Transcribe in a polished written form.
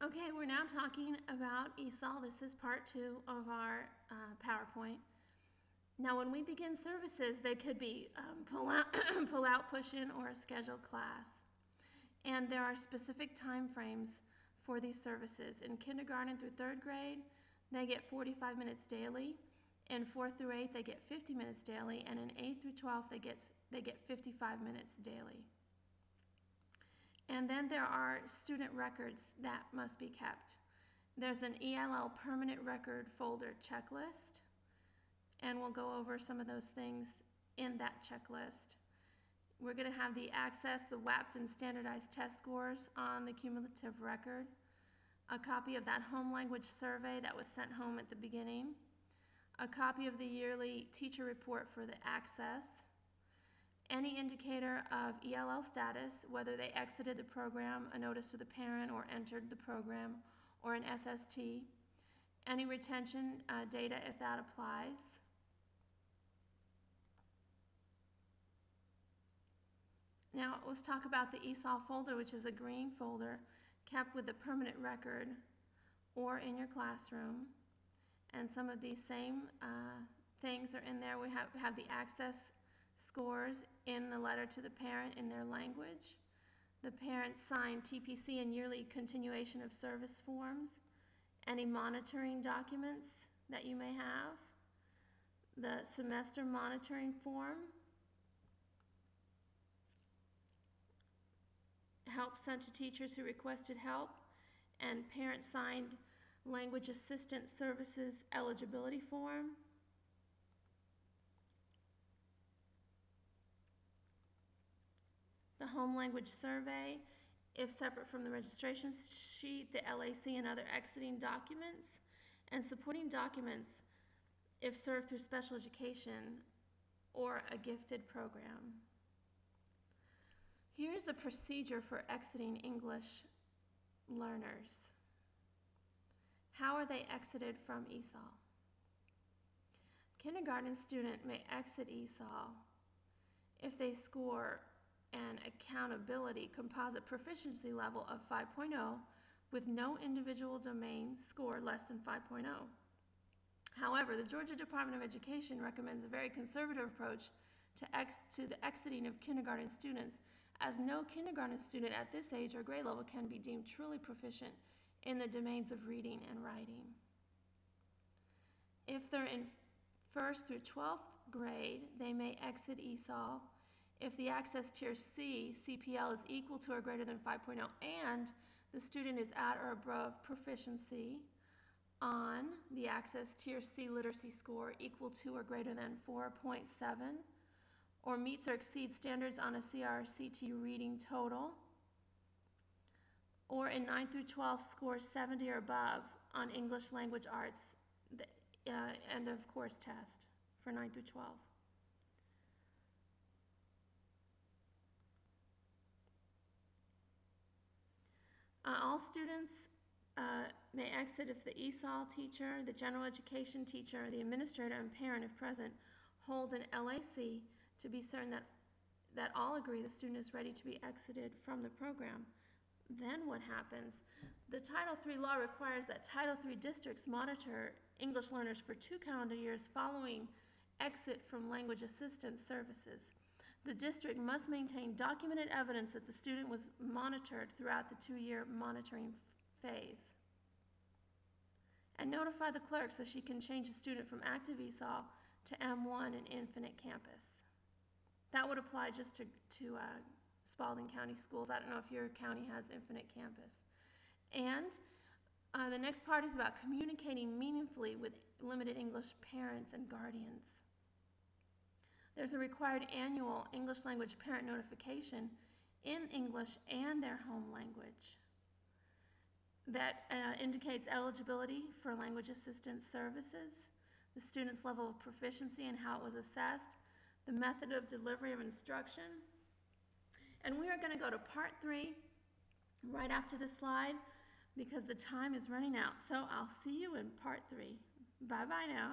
Okay, we're now talking about ESOL. This is part 2 of our PowerPoint. Now, when we begin services, they could be pull out, push in, or a scheduled class. And there are specific time frames for these services. In kindergarten through 3rd grade, they get 45 minutes daily. In 4th through 8th, they get 50 minutes daily. And in 8th through 12th, they get 55 minutes daily. And then there are student records that must be kept. There's an ELL permanent record folder checklist, and we'll go over some of those things in that checklist. We're going to have the access, the WAPT and standardized test scores on the cumulative record, a copy of that home language survey that was sent home at the beginning, a copy of the yearly teacher report for the access, any indicator of ELL status, whether they exited the program, a notice to the parent, or entered the program, or an SST, any retention data if that applies. Now let's talk about the ESOL folder, which is a green folder kept with the permanent record or in your classroom. And some of these same things are in there. We have the access scores in the letter to the parent in their language. The parents signed TPC and yearly continuation of service forms, any monitoring documents that you may have, the semester monitoring form, help sent to teachers who requested help, and parent signed language assistant services eligibility form. The home language survey, if separate from the registration sheet, the LAC and other exiting documents, and supporting documents if served through special education or a gifted program. Here's the procedure for exiting English learners. How are they exited from ESOL? Kindergarten student may exit ESOL if they score an accountability composite proficiency level of 5.0 with no individual domain score less than 5.0. However, the Georgia Department of Education recommends a very conservative approach to the exiting of kindergarten students, as no kindergarten student at this age or grade level can be deemed truly proficient in the domains of reading and writing. If they're in 1st through 12th grade, they may exit ESOL if the Access Tier C CPL is equal to or greater than 5.0 and the student is at or above proficiency on the Access Tier C literacy score equal to or greater than 4.7, or meets or exceeds standards on a CRCT reading total, or in 9 through 12 scores 70 or above on English language arts, the end of course test for 9 through 12. All students may exit if the ESOL teacher, the general education teacher, the administrator, and parent, if present, hold an LAC to be certain that all agree the student is ready to be exited from the program. Then what happens? The Title III law requires that Title III districts monitor English learners for 2 calendar years following exit from language assistance services. The district must maintain documented evidence that the student was monitored throughout the 2-year monitoring phase, and notify the clerk so she can change the student from active ESOL to M1 and Infinite Campus. That would apply just to Spalding County schools. I don't know if your county has Infinite Campus. And the next part is about communicating meaningfully with limited English parents and guardians. There's a required annual English language parent notification in English and their home language that indicates eligibility for language assistance services, the student's level of proficiency and how it was assessed, the method of delivery of instruction. And we are going to go to part 3 right after this slide because the time is running out. So I'll see you in part 3. Bye-bye now.